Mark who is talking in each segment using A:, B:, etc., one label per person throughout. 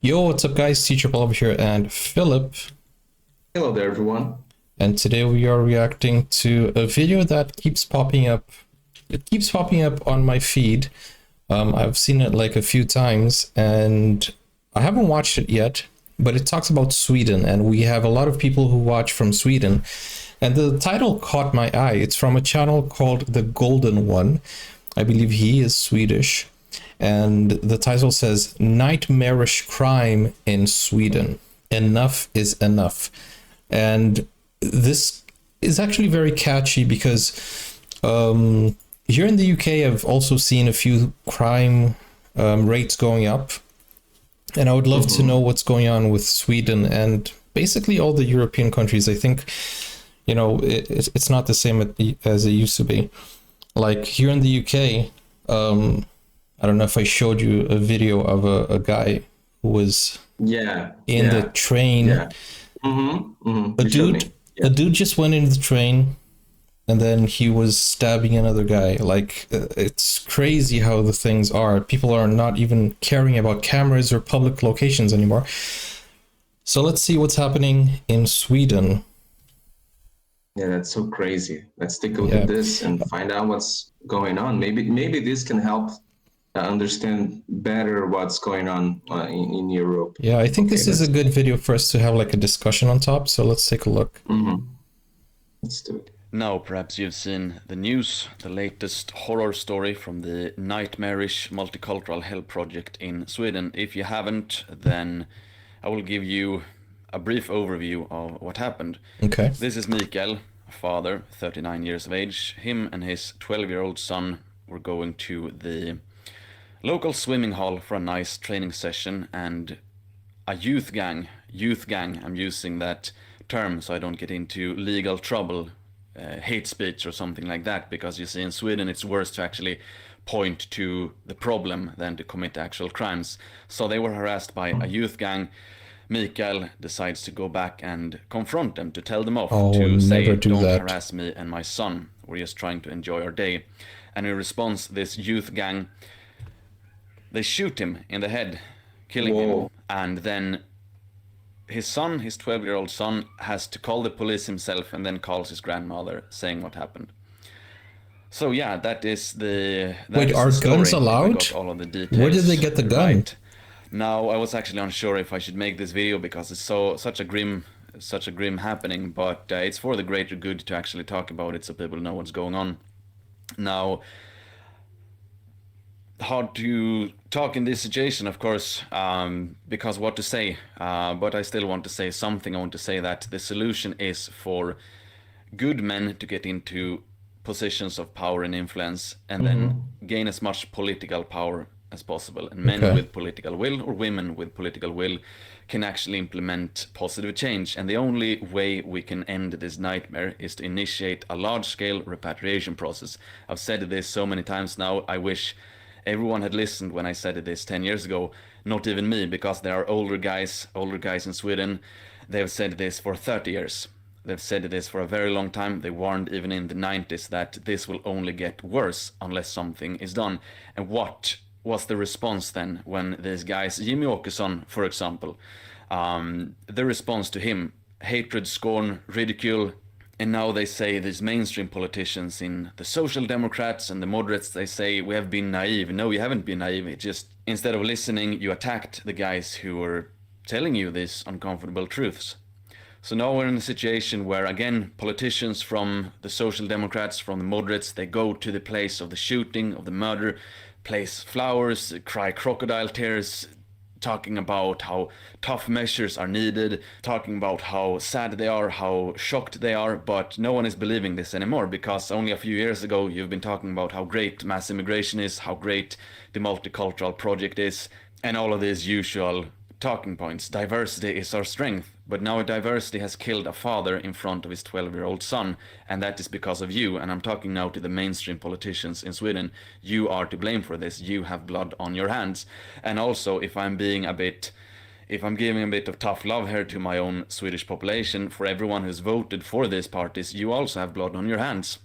A: Yo, what's up, guys? Teacher Paul over here and Philip.
B: Hello there, everyone.
A: And today we are reacting to a video that keeps popping up. It keeps popping up on my feed. I've seen it like a few times and I haven't watched it yet, but it talks about Sweden and we have a lot of people who watch from Sweden. And the title caught my eye. It's from a channel called The Golden One. I believe he is Swedish. And the title says Nightmarish Crime in Sweden. Enough is enough. And this is actually very catchy because here in the UK, I've also seen a few crime rates going up. And I would love to know what's going on with Sweden and basically all the European countries. I think, you know, it's not the same as it used to be. Like here in the UK, I don't know if I showed you a video of a guy who was in the train.
B: Yeah.
A: A dude just went into the train and then he was stabbing another guy. Like, it's crazy how the things are. People are not even caring about cameras or public locations anymore. So let's see what's happening in Sweden.
B: Yeah, that's so crazy. Let's take a look at this and find out what's going on. Maybe this can help understand better what's going on in Europe.
A: Yeah, I think this is a good video for us to have like a discussion on top. So let's take a look.
B: Let's do it.
C: Now, perhaps you've seen the news, the latest horror story from the Nightmarish multicultural hell project in Sweden. If you haven't, then I will give you a brief overview of what happened.
A: Okay.
C: This is Mikael, a father, 39 years of age. Him and his 12-year-old son were going to the local swimming hall for a nice training session, and a youth gang, I'm using that term so I don't get into legal trouble, hate speech or something like that, because you see in Sweden it's worse to actually point to the problem than to commit actual crimes. So they were harassed by a youth gang. Mikael decides to go back and confront them, to tell them off, to say, don't harass me and my son, we're just trying to enjoy our day. And in response, this youth gang, they shoot him in the head, killing him. And then his son, his 12-year-old son, has to call the police himself and then calls his grandmother saying what happened. So yeah, that is the...
A: Wait, are guns allowed?
C: All of the details.
A: Where did they get the gun?
C: Right. Now, I was actually unsure if I should make this video because it's such a grim happening, but it's for the greater good to actually talk about it so people know what's going on. Now, hard to talk in this situation, of course, because what to say, but I still want to say something. I want to say that the solution is for good men to get into positions of power and influence and then gain as much political power as possible, and men with political will or women with political will can actually implement positive change. And the only way we can end this nightmare is to initiate a large-scale repatriation process. I've said this so many times now, I wish everyone had listened when I said this 10 years ago, not even me, because there are older guys in Sweden. They've said this for 30 years. They've said this for a very long time. They warned even in the 90s that this will only get worse unless something is done. And what was the response then when these guys, Jimmy Åkesson, for example, the response to him, hatred, scorn, ridicule. And now they say, these mainstream politicians in the Social Democrats and the moderates, they say, we have been naive. No, you haven't been naive. It just, instead of listening, you attacked the guys who were telling you these uncomfortable truths. So now we're in a situation where, again, politicians from the Social Democrats, from the moderates, they go to the place of the shooting, of the murder, place flowers, cry crocodile tears, talking about how tough measures are needed, talking about how sad they are, how shocked they are, but no one is believing this anymore, because only a few years ago you've been talking about how great mass immigration is, how great the multicultural project is, and all of these usual talking points. Diversity is our strength. But now diversity has killed a father in front of his 12-year-old son, and that is because of you. And I'm talking now to the mainstream politicians in Sweden. You are to blame for this. You have blood on your hands. And also, if I'm giving a bit of tough love here to my own Swedish population, for everyone who's voted for these parties, you also have blood on your hands,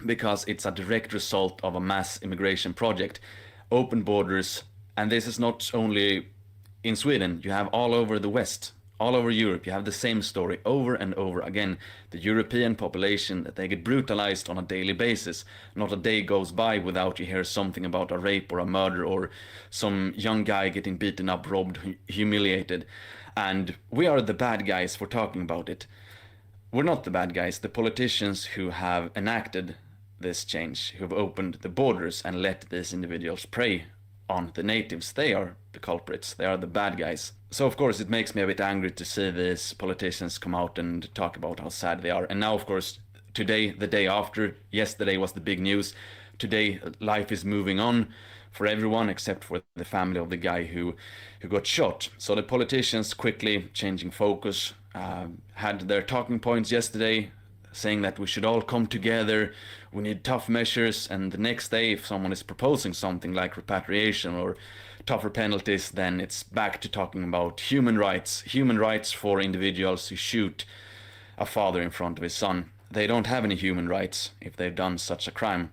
C: because it's a direct result of a mass immigration project, open borders, and this is not only in Sweden, you have all over the West, all over Europe, you have the same story over and over again. The European population, that they get brutalized on a daily basis. Not a day goes by without you hear something about a rape or a murder or some young guy getting beaten up, robbed, humiliated. And we are the bad guys for talking about it. We're not the bad guys. The politicians who have enacted this change, who have opened the borders and let these individuals prey on the natives, they are the culprits. They are the bad guys. So of course it makes me a bit angry to see these politicians come out and talk about how sad they are. And now of course today, the day after, yesterday was the big news. Today life is moving on for everyone except for the family of the guy who got shot. So the politicians quickly changing focus, had their talking points yesterday, saying that we should all come together, we need tough measures, and the next day if someone is proposing something like repatriation or tougher penalties, then it's back to talking about human rights for individuals who shoot a father in front of his son. They don't have any human rights if they've done such a crime.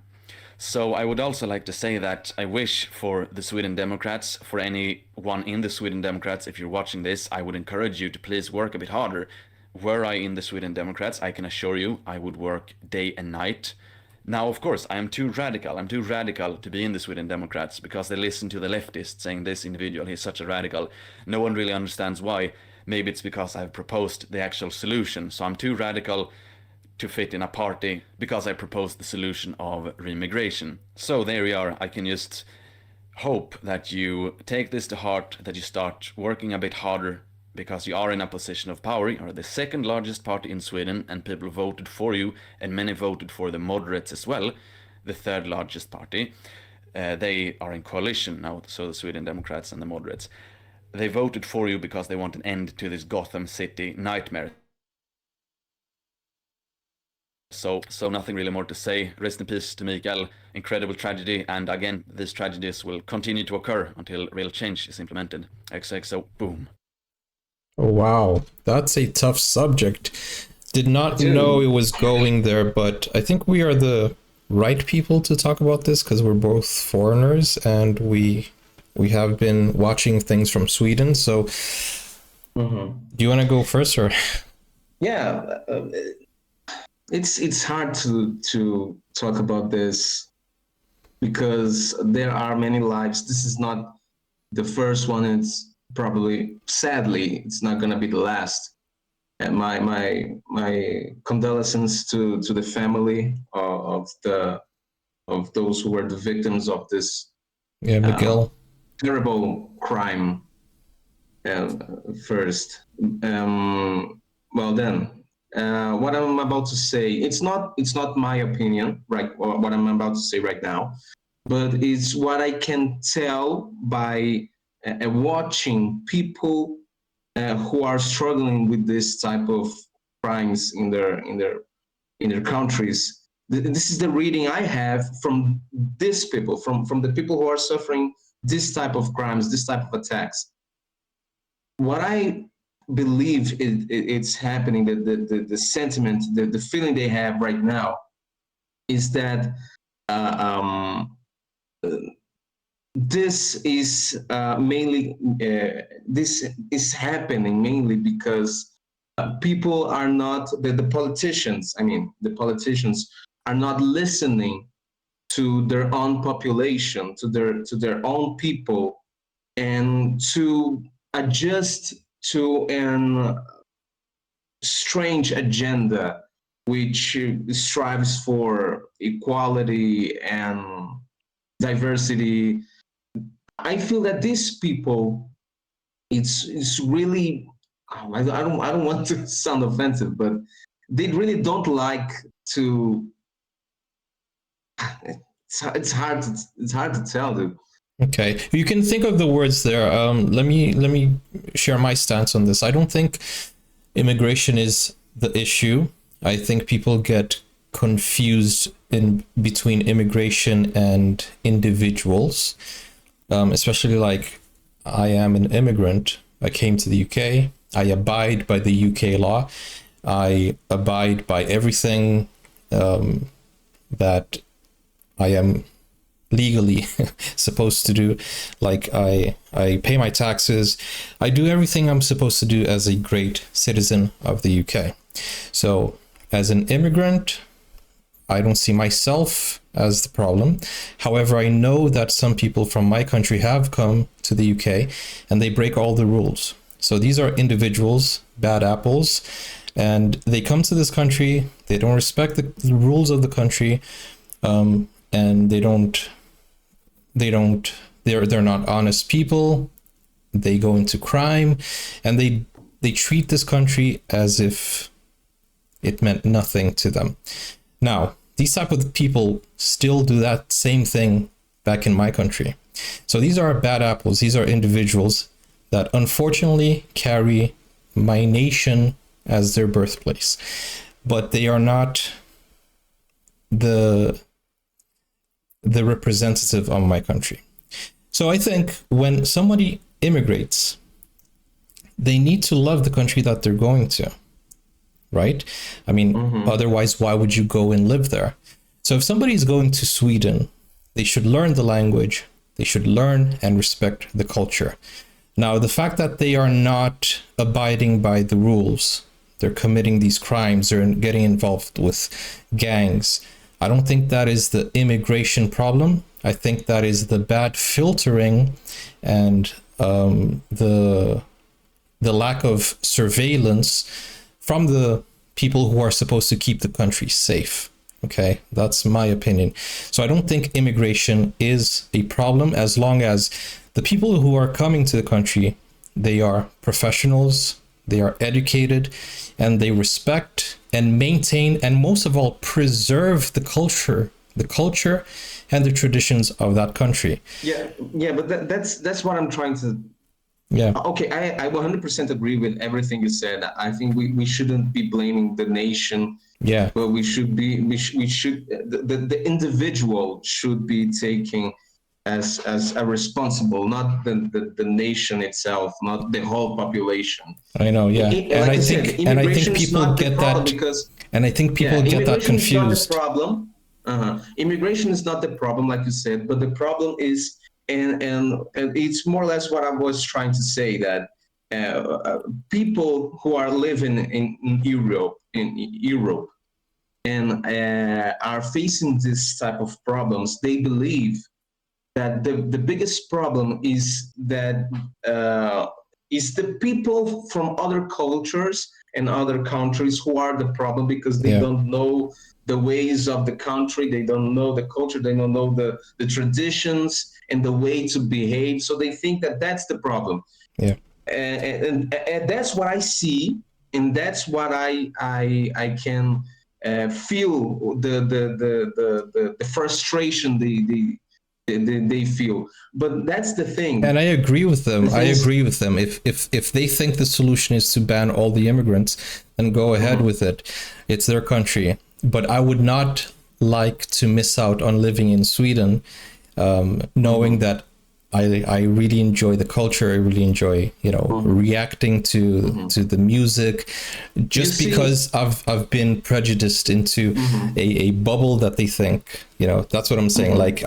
C: So I would also like to say that I wish for the Sweden Democrats, for anyone in the Sweden Democrats, if you're watching this, I would encourage you to please work a bit harder. Were I in the Sweden Democrats, I can assure you I would work day and night. Now, of course, I am too radical. I'm too radical to be in the Sweden Democrats because they listen to the leftists saying this individual, he's such a radical. No one really understands why. Maybe it's because I've proposed the actual solution. So I'm too radical to fit in a party because I proposed the solution of remigration. So there we are. I can just hope that you take this to heart, that you start working a bit harder because you are in a position of power. You are the second largest party in Sweden and people voted for you, and many voted for the moderates as well, the third largest party. They are in coalition now, so the Sweden Democrats and the moderates. They voted for you because they want an end to this Gotham City nightmare. So nothing really more to say. Rest in peace to Mikael. Incredible tragedy, and again, these tragedies will continue to occur until real change is implemented. XXO, boom.
A: Oh, wow, that's a tough subject. Did not know it was going there, but I think we are the right people to talk about this because we're both foreigners and we have been watching things from Sweden. So, do you want to go first, or?
B: Yeah, it's hard to talk about this because there are many lives. This is not the first one. It's probably, sadly, it's not going to be the last. And my condolences to the family of those who were the victims of this
A: Miguel,
B: terrible crime. First, well then, what I'm about to say, it's not my opinion, right? Or what I'm about to say right now, but it's what I can tell by watching people who are struggling with this type of crimes in their countries. This is the reading I have from these people, from the people who are suffering this type of crimes, this type of attacks. What I believe it's happening, the sentiment, the feeling they have right now is that this is mainly this is happening mainly because people are not the politicians. I mean, the politicians are not listening to their own population, to their own people, and to adjust to an strange agenda which strives for equality and diversity. I feel that these people, it's really, I don't want to sound offensive, but they really don't like to. It's hard to tell, dude.
A: Okay, you can think of the words there. Let me share my stance on this. I don't think immigration is the issue. I think people get confused in between immigration and individuals, especially like I am an immigrant. I came to the UK. I abide by the UK law. I abide by everything that I am legally supposed to do. Like I pay my taxes. I do everything I'm supposed to do as a great citizen of the UK. So as an immigrant, I don't see myself as the problem. However, I know that some people from my country have come to the UK and they break all the rules. So these are individuals, bad apples, and they come to this country, they don't respect the rules of the country, and they're not honest people. They go into crime, and they treat this country as if it meant nothing to them. Now, these type of people still do that same thing back in my country. So these are bad apples. These are individuals that unfortunately carry my nation as their birthplace, but they are not the representative of my country. So I think when somebody immigrates, they need to love the country that they're going to, right? I mean, otherwise, why would you go and live there? So if somebody is going to Sweden, they should learn the language, they should learn and respect the culture. Now, the fact that they are not abiding by the rules, they're committing these crimes, they're getting involved with gangs, I don't think that is the immigration problem. I think that is the bad filtering and the lack of surveillance from the people who are supposed to keep the country safe. Okay, that's my opinion. So I don't think immigration is a problem as long as the people who are coming to the country, they are professionals, they are educated, and they respect and maintain, and most of all, preserve the culture and the traditions of that country.
B: Yeah, but that's what I'm trying to.
A: Yeah.
B: Okay, I 100% agree with everything you said. I think we shouldn't be blaming the nation.
A: Yeah.
B: But we should the individual should be taking as a responsible, not the nation itself, not the whole population.
A: I know, yeah.
B: And I think people get that
A: because, and I think people get that confused.
B: Immigration is not the problem. Immigration is not the problem, like you said, but the problem is, and it's more or less what I was trying to say, that people who are living in Europe and are facing this type of problems, they believe that the biggest problem is that is the people from other cultures and other countries who are the problem, because they don't know the ways of the country, they don't know the culture, they don't know the traditions and the way to behave. So they think that that's the problem.
A: Yeah.
B: And that's what I see, and that's what I can feel the frustration they feel. But that's the thing.
A: And I agree with them. If they think the solution is to ban all the immigrants, then go ahead with it. It's their country. But I would not like to miss out on living in Sweden, knowing that I really enjoy the culture. I really enjoy, reacting to the music, just because I've been prejudiced into a bubble that they think, that's what I'm saying. Like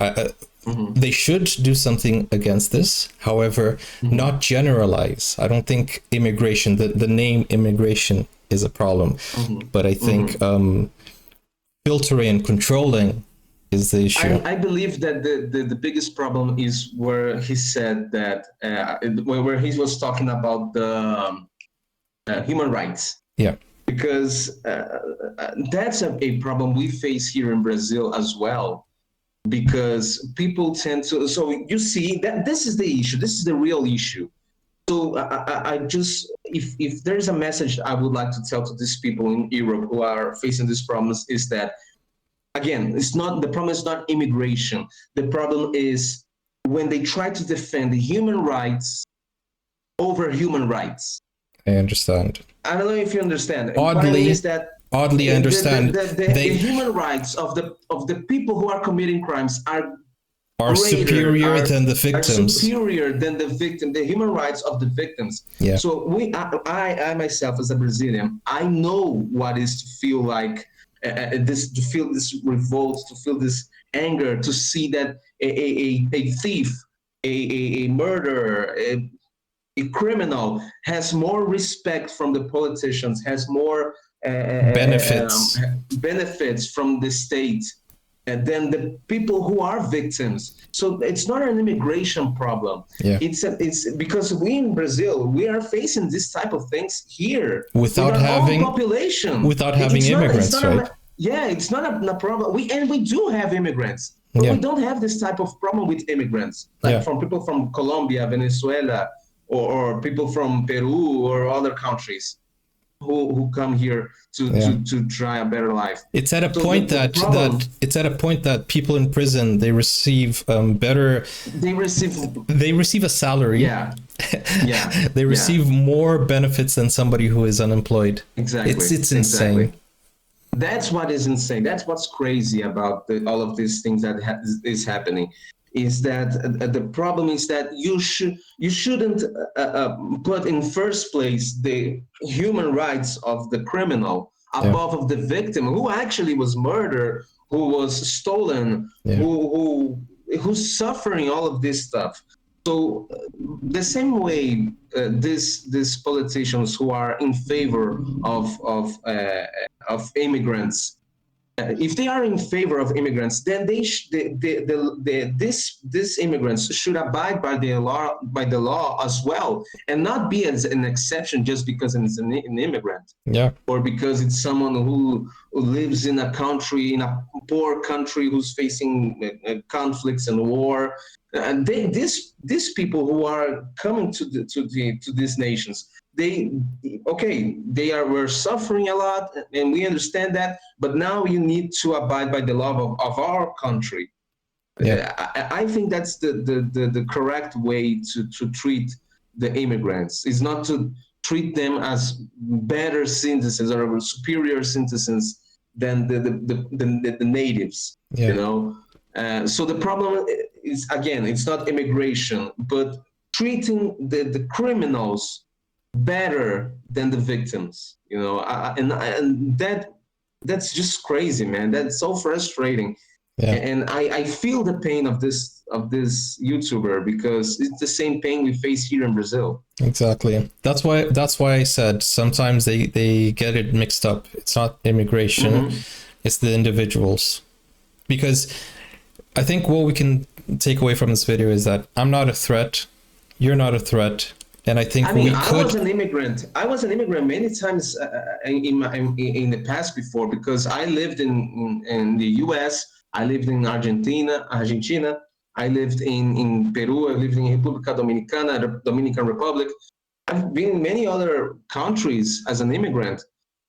A: they should do something against this. However, not generalize. I don't think immigration, the name immigration is a problem, but I think filtering and controlling is the issue.
B: I believe that the biggest problem is where he said that where he was talking about the human rights.
A: Yeah.
B: Because that's a problem we face here in Brazil as well. Because people tend to, so you see that this is the issue. This is the real issue. So I just, if there's a message I would like to tell to these people in Europe who are facing these problems, is that, again, the problem is not immigration. The problem is when they try to defend the human rights over human rights.
A: I understand.
B: I don't know if you understand.
A: Oddly,
B: what I mean is that
A: I understand.
B: The human rights of the people who are committing crimes are
A: superior than the victims.
B: Are superior than the victim. The human rights of the victims.
A: Yeah.
B: So I myself, as a Brazilian, I know what is to feel like this, to feel this revolt, to feel this anger, to see that a thief, a murderer, a criminal has more respect from the politicians, has more
A: Benefits.
B: benefits from the state than the people who are victims. So it's not an immigration problem.
A: Yeah.
B: It's because we in Brazil, we are facing this type of things here
A: Without
B: with our
A: having
B: own population.
A: without having immigrants, right?
B: It's not a problem. We do have immigrants, but
A: Yeah.
B: we don't have this type of problem with immigrants, like
A: Yeah.
B: from people from Colombia, Venezuela, or people from Peru or other countries who come here to try a better life.
A: It's at a
B: So
A: point
B: the problem-
A: that people in prison, they receive better,
B: they
A: receive a salary.
B: yeah
A: They receive more benefits than somebody who is unemployed.
B: exactly
A: It's insane.
B: Exactly. That's what is insane. That's what's crazy about all of these things that is happening. Is that the problem is that you shouldn't put in first place the human rights of the criminal above of the victim, who actually was murdered, who was stolen, who's suffering all of this stuff. So the same way these politicians who are in favor of immigrants, if they are in favor of immigrants, then these immigrants should abide by the law as well, and not be as an exception just because it's an immigrant, or because it's someone who lives in a country, in a poor country, who's facing conflicts and war. And these people who are coming to these nations, we're suffering a lot, and we understand that, but now you need to abide by the law of our country. I think that's the correct way to treat the immigrants, is not to treat them as better citizens or superior citizens than the natives, you know. So the problem is, again, it's not immigration, but treating the criminals better than the victims, you know. And that's just crazy, man. That's so frustrating. And I feel the pain of this YouTuber, because it's the same pain we face here in Brazil.
A: Exactly. That's why I said sometimes they get it mixed up. It's not immigration, it's the individuals. Because I think what we can take away from this video is that I'm not a threat, you're not a threat, and I think I
B: was an immigrant. I was an immigrant many times in the past before, because I lived in the U.S., I lived in Argentina, I lived in Peru, I lived in República Dominicana, Dominican Republic. I've been in many other countries as an immigrant,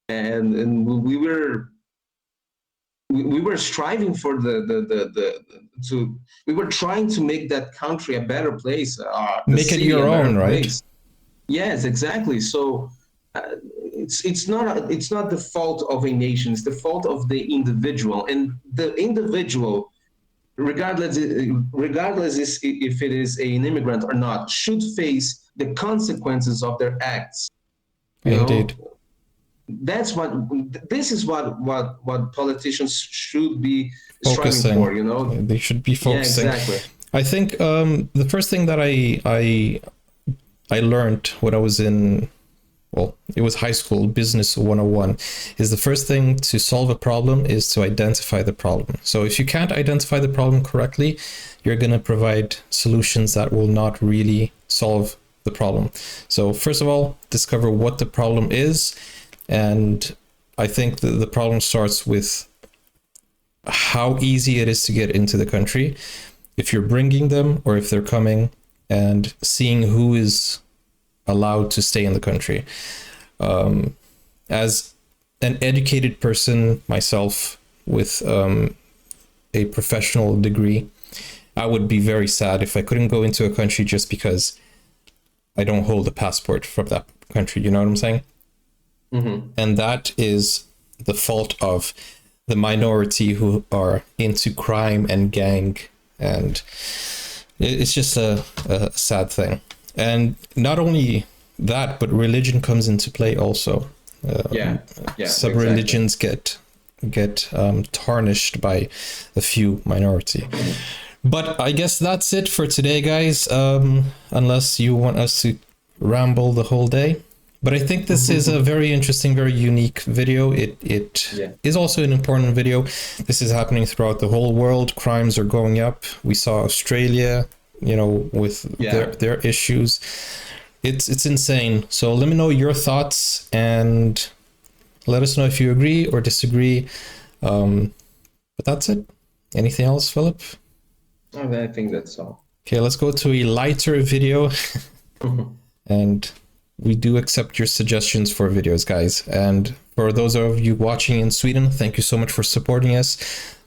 B: and we were striving for we were trying to make that country a better place,
A: make it your own, right?
B: Place. Yes, exactly. So it's not the fault of a nation; it's the fault of the individual, and the individual, regardless if it is an immigrant or not, should face the consequences of their acts.
A: Indeed.
B: This is what politicians should be
A: focusing
B: striving for, you know.
A: They should be focusing.
B: Yeah, exactly.
A: I think the first thing that I learned when I was in, well, it was high school, business 101, is the first thing to solve a problem is to identify the problem. So if you can't identify the problem correctly, you're going to provide solutions that will not really solve the problem. So first of all, discover what the problem is. And I think the problem starts with how easy it is to get into the country, if you're bringing them or if they're coming, and seeing who is allowed to stay in the country. As an educated person myself with a professional degree, I would be very sad if I couldn't go into a country just because I don't hold a passport from that country. You know what I'm saying? And that is the fault of the minority who are into crime and gang, and it's just a sad thing. And not only that, but religion comes into play also. Some religions get get tarnished by a few minority. But I guess that's it for today, guys. Unless you want us to ramble the whole day. But I think this is a very interesting, very unique video. It is also an important video. This is happening throughout the whole world. Crimes are going up. We saw Australia, you know, with their issues. It's insane. So let me know your thoughts and let us know if you agree or disagree. But that's it. Anything else, Philip?
B: I think that's all.
A: Okay, let's go to a lighter video. And we do accept your suggestions for videos, guys. And for those of you watching in Sweden, thank you so much for supporting us.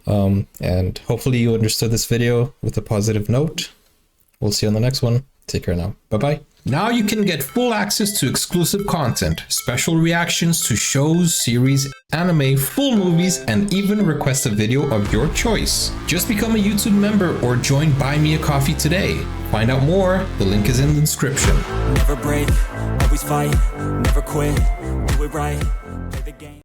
A: And hopefully you understood this video with a positive note. We'll see you on the next one. Take care now. Bye-bye. Now you can get full access to exclusive content, special reactions to shows, series, anime, full movies, and even request a video of your choice. Just become a YouTube member or join Buy Me a Coffee today. Find out more, the link is in the description.
D: Never break, always fight, never quit, do it right, play the game.